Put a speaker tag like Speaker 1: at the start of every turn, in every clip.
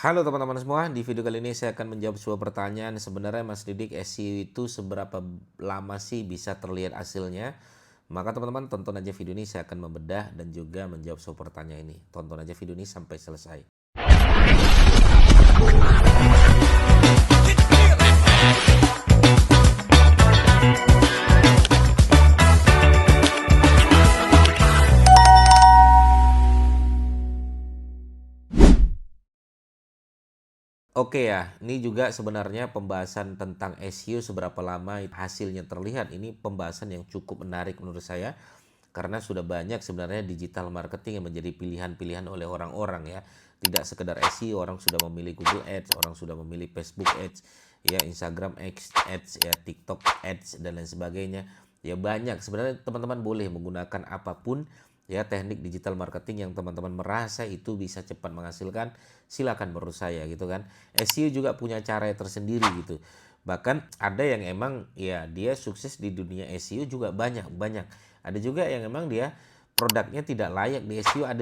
Speaker 1: Halo teman-teman semua, di video kali ini saya akan menjawab sebuah pertanyaan. Sebenarnya Mas Didik, SEO itu seberapa lama sih bisa terlihat hasilnya? Maka teman-teman tonton aja video ini, saya akan membedah dan juga menjawab sebuah pertanyaan ini. Tonton aja video ini sampai selesai. Oke ya, ini juga sebenarnya pembahasan tentang SEO seberapa lama hasilnya terlihat. Ini pembahasan yang cukup menarik menurut saya. Karena sudah banyak sebenarnya digital marketing yang menjadi pilihan-pilihan oleh orang-orang ya. Tidak sekedar SEO, orang sudah memilih Google Ads, orang sudah memilih Facebook Ads, ya Instagram Ads, ya TikTok Ads dan lain sebagainya. Ya banyak, sebenarnya teman-teman boleh menggunakan apapun ya teknik digital marketing yang teman-teman merasa itu bisa cepat menghasilkan, silakan menurut saya gitu kan. SEO juga punya cara tersendiri gitu. Bahkan ada yang emang ya dia sukses di dunia SEO juga banyak. Ada juga yang emang dia produknya tidak layak di SEO, ada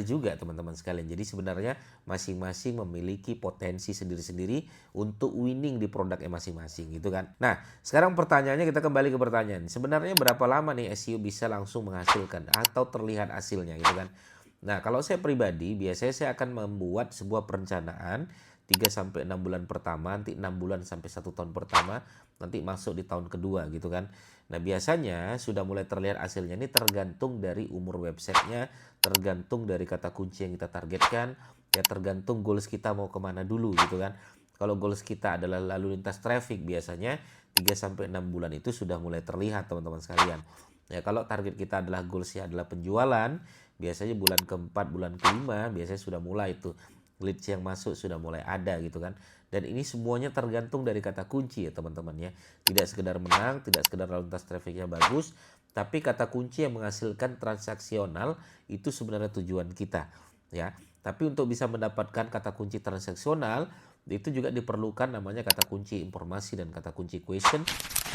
Speaker 1: juga teman-teman sekalian. Jadi sebenarnya masing-masing memiliki potensi sendiri-sendiri untuk winning di produknya masing-masing gitu kan. Nah, sekarang pertanyaannya kita kembali ke pertanyaan. Sebenarnya berapa lama nih SEO bisa langsung menghasilkan atau terlihat hasilnya gitu kan. Nah, kalau saya pribadi biasanya saya akan membuat sebuah perencanaan 3 sampai 6 bulan pertama, nanti 6 bulan sampai 1 tahun pertama, nanti masuk di tahun kedua gitu kan. Nah, biasanya sudah mulai terlihat hasilnya ini tergantung dari umur websitenya, tergantung dari kata kunci yang kita targetkan, ya tergantung goals kita mau kemana dulu gitu kan. Kalau goals kita adalah lalu lintas traffic, biasanya 3 sampai 6 bulan itu sudah mulai terlihat teman-teman sekalian. Ya, kalau target kita adalah goalsnya adalah penjualan, biasanya bulan keempat, bulan kelima, biasanya sudah mulai itu leads yang masuk sudah mulai ada gitu kan. Dan ini semuanya tergantung dari kata kunci ya teman-teman ya. Tidak sekedar menang, tidak sekedar lalu lintas trafficnya bagus, tapi kata kunci yang menghasilkan transaksional itu sebenarnya tujuan kita ya. Tapi untuk bisa mendapatkan kata kunci transaksional itu juga diperlukan namanya kata kunci informasi dan kata kunci question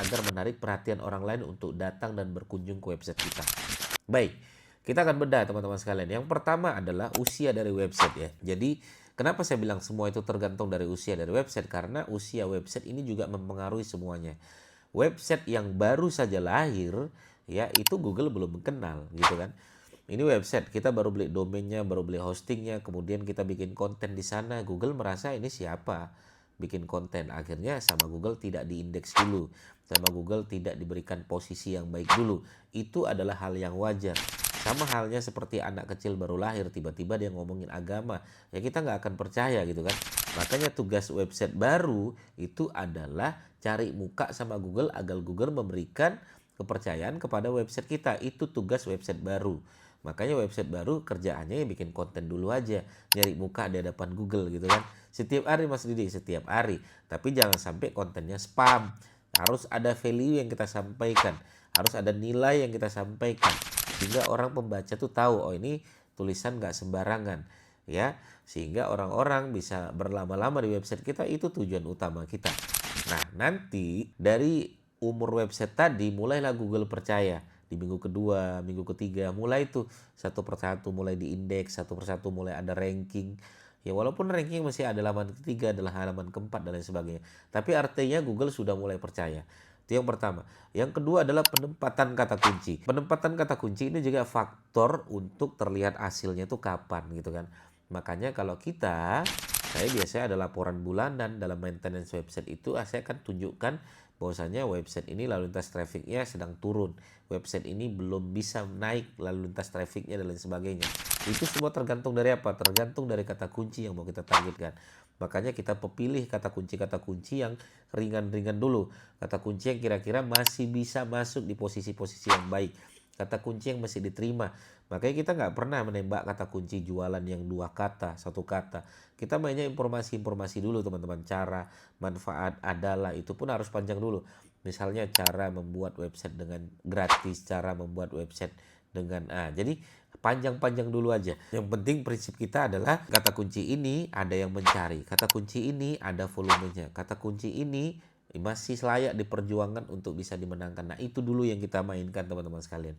Speaker 1: agar menarik perhatian orang lain untuk datang dan berkunjung ke website kita. Baik, kita akan bedah teman-teman sekalian. Yang pertama adalah usia dari website ya. Jadi kenapa saya bilang semua itu tergantung dari usia dari website? Karena usia website ini juga mempengaruhi semuanya. Website yang baru saja lahir ya itu Google belum kenal gitu kan. Ini website kita baru beli domainnya, baru beli hostingnya, kemudian kita bikin konten di sana. Google merasa ini siapa bikin konten. Akhirnya sama Google tidak diindeks dulu, sama Google tidak diberikan posisi yang baik dulu. Itu adalah hal yang wajar. Sama halnya seperti anak kecil baru lahir, tiba-tiba dia ngomongin agama, ya kita nggak akan percaya gitu kan. Makanya tugas website baru itu adalah cari muka sama Google agar Google memberikan kepercayaan kepada website kita. Itu tugas website baru. Makanya website baru kerjaannya ya bikin konten dulu aja, nyari muka di hadapan Google gitu kan. Setiap hari Mas Didi, setiap hari. Tapi jangan sampai kontennya spam. Harus ada value yang kita sampaikan, harus ada nilai yang kita sampaikan sehingga orang pembaca tuh tahu oh ini tulisan nggak sembarangan ya, sehingga orang-orang bisa berlama-lama di website kita. Itu tujuan utama kita. Nah, nanti dari umur website tadi mulailah Google percaya. Di minggu kedua, minggu ketiga mulai tuh satu persatu mulai diindeks, satu persatu mulai ada ranking. Ya walaupun ranking masih ada halaman ketiga, adalah halaman keempat dan lain sebagainya. Tapi artinya Google sudah mulai percaya. Itu yang pertama. Yang kedua adalah penempatan kata kunci. Penempatan kata kunci ini juga faktor untuk terlihat hasilnya tuh kapan gitu kan. Makanya kalau saya biasanya ada laporan bulanan dalam maintenance website itu, saya akan tunjukkan bahwasanya website ini lalu lintas trafficnya sedang turun, website ini belum bisa naik lalu lintas trafficnya dan lain sebagainya. Itu semua tergantung dari apa? Tergantung dari kata kunci yang mau kita targetkan. Makanya kita pilih kata kunci yang ringan-ringan dulu, kata kunci yang kira-kira masih bisa masuk di posisi-posisi yang baik, kata kunci yang masih diterima. Makanya kita nggak pernah menembak kata kunci jualan yang 2 kata, 1 kata. Kita mainnya informasi-informasi dulu teman-teman. Cara, manfaat, adalah, itu pun harus panjang dulu. Misalnya cara membuat website dengan gratis, cara membuat website dengan jadi panjang-panjang dulu aja. Yang penting prinsip kita adalah kata kunci ini ada yang mencari, kata kunci ini ada volumenya, kata kunci ini masih layak diperjuangkan untuk bisa dimenangkan. Nah itu dulu yang kita mainkan teman-teman sekalian.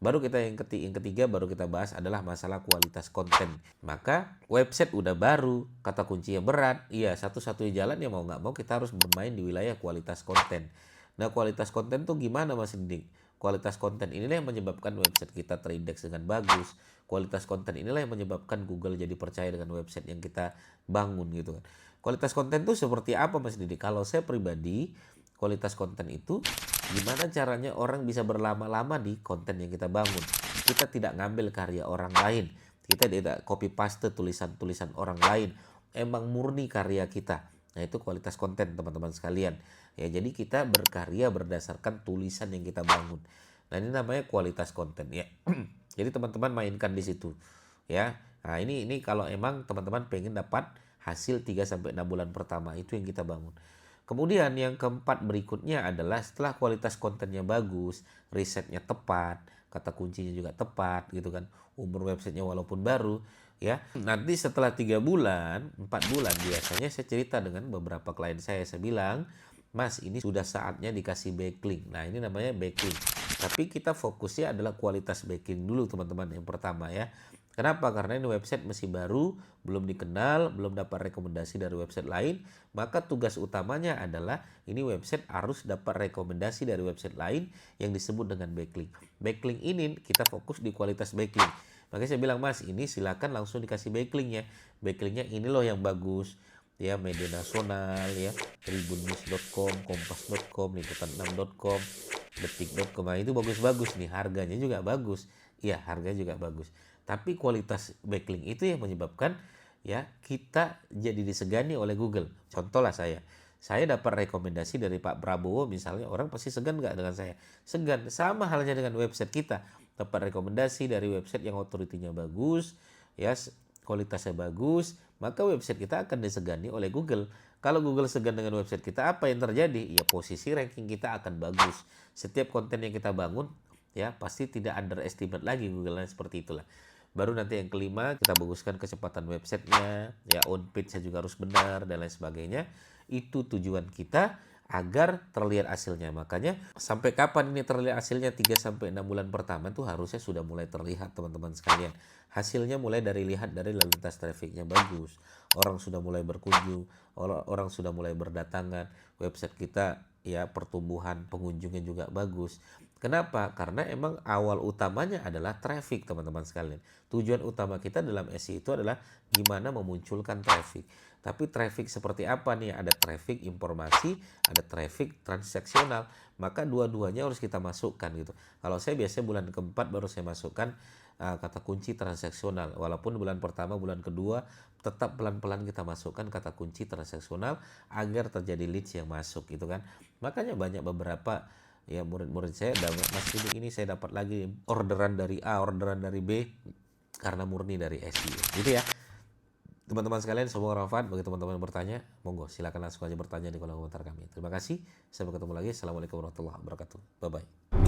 Speaker 1: Baru kita yang ketiga baru kita bahas adalah masalah kualitas konten. Maka website udah baru, kata kuncinya berat. Iya, satu-satunya jalan ya mau nggak mau kita harus bermain di wilayah kualitas konten. Nah, kualitas konten tuh gimana Mas Dik? Kualitas konten inilah yang menyebabkan website kita terindeks dengan bagus. Kualitas konten inilah yang menyebabkan Google jadi percaya dengan website yang kita bangun gitu kan. Kualitas konten tuh seperti apa Mas Didik? Kalau saya pribadi, kualitas konten itu gimana caranya orang bisa berlama-lama di konten yang kita bangun. Kita tidak ngambil karya orang lain. Kita tidak copy paste tulisan-tulisan orang lain. Emang murni karya kita. Nah, itu kualitas konten teman-teman sekalian. Ya, jadi kita berkarya berdasarkan tulisan yang kita bangun. Nah, ini namanya kualitas konten ya. Jadi teman-teman mainkan di situ. Ya. Nah, ini kalau emang teman-teman pengen dapat hasil 3 sampai 6 bulan pertama itu yang kita bangun. Kemudian yang keempat berikutnya adalah setelah kualitas kontennya bagus, risetnya tepat, kata kuncinya juga tepat gitu kan, umur websitenya walaupun baru ya. Nanti setelah 3 bulan, 4 bulan biasanya saya cerita dengan beberapa klien saya bilang, Mas ini sudah saatnya dikasih backlink. Nah ini namanya backlink. Tapi kita fokusnya adalah kualitas backlink dulu teman-teman yang pertama ya. Kenapa? Karena ini website masih baru, belum dikenal, belum dapat rekomendasi dari website lain, maka tugas utamanya adalah ini website harus dapat rekomendasi dari website lain yang disebut dengan backlink. Backlink ini kita fokus di kualitas backlink. Makanya saya bilang, Mas, ini silakan langsung dikasih backlink ya. Backlinknya ini loh yang bagus. Ya, media nasional ya, tribunnews.com, kompas.com, liputan6.com, detik.com. Nah, itu bagus-bagus nih, harganya juga bagus. Iya, harganya juga bagus. Tapi kualitas backlink itu yang menyebabkan ya kita jadi disegani oleh Google. Contoh lah saya dapat rekomendasi dari Pak Prabowo misalnya, orang pasti segan nggak dengan saya? Segan. Sama halnya dengan website kita. Dapat rekomendasi dari website yang otoritinya bagus, ya kualitasnya bagus, maka website kita akan disegani oleh Google. Kalau Google segan dengan website kita, apa yang terjadi? Ya posisi ranking kita akan bagus. Setiap konten yang kita bangun ya pasti tidak underestimate lagi Google, seperti itulah. Baru nanti yang kelima kita baguskan kecepatan websitenya, ya on page juga harus benar dan lain sebagainya. Itu tujuan kita agar terlihat hasilnya. Makanya sampai kapan ini terlihat hasilnya? 3 sampai 6 bulan pertama itu harusnya sudah mulai terlihat teman-teman sekalian. Hasilnya mulai dari lihat dari lalu lintas trafficnya bagus. Orang sudah mulai berkunjung, orang sudah mulai berdatangan, website kita ya pertumbuhan pengunjungnya juga bagus. Kenapa? Karena emang awal utamanya adalah traffic teman-teman sekalian. Tujuan utama kita dalam SEO itu adalah gimana memunculkan traffic. Tapi traffic seperti apa nih? Ada traffic informasi, ada traffic transaksional. Maka dua-duanya harus kita masukkan gitu. Kalau saya biasanya bulan keempat baru saya masukkan kata kunci transaksional. Walaupun bulan pertama, bulan kedua tetap pelan-pelan kita masukkan kata kunci transaksional agar terjadi leads yang masuk gitu kan. Makanya banyak beberapa ya murid-murid saya, Mas ini saya dapat lagi orderan dari A, orderan dari B karena murni dari SEO gitu ya. Teman-teman sekalian, semoga bermanfaat. Bagi teman-teman yang bertanya, monggo silakan langsung aja bertanya di kolom komentar kami. Terima kasih, sampai ketemu lagi. Assalamualaikum warahmatullahi wabarakatuh. Bye bye.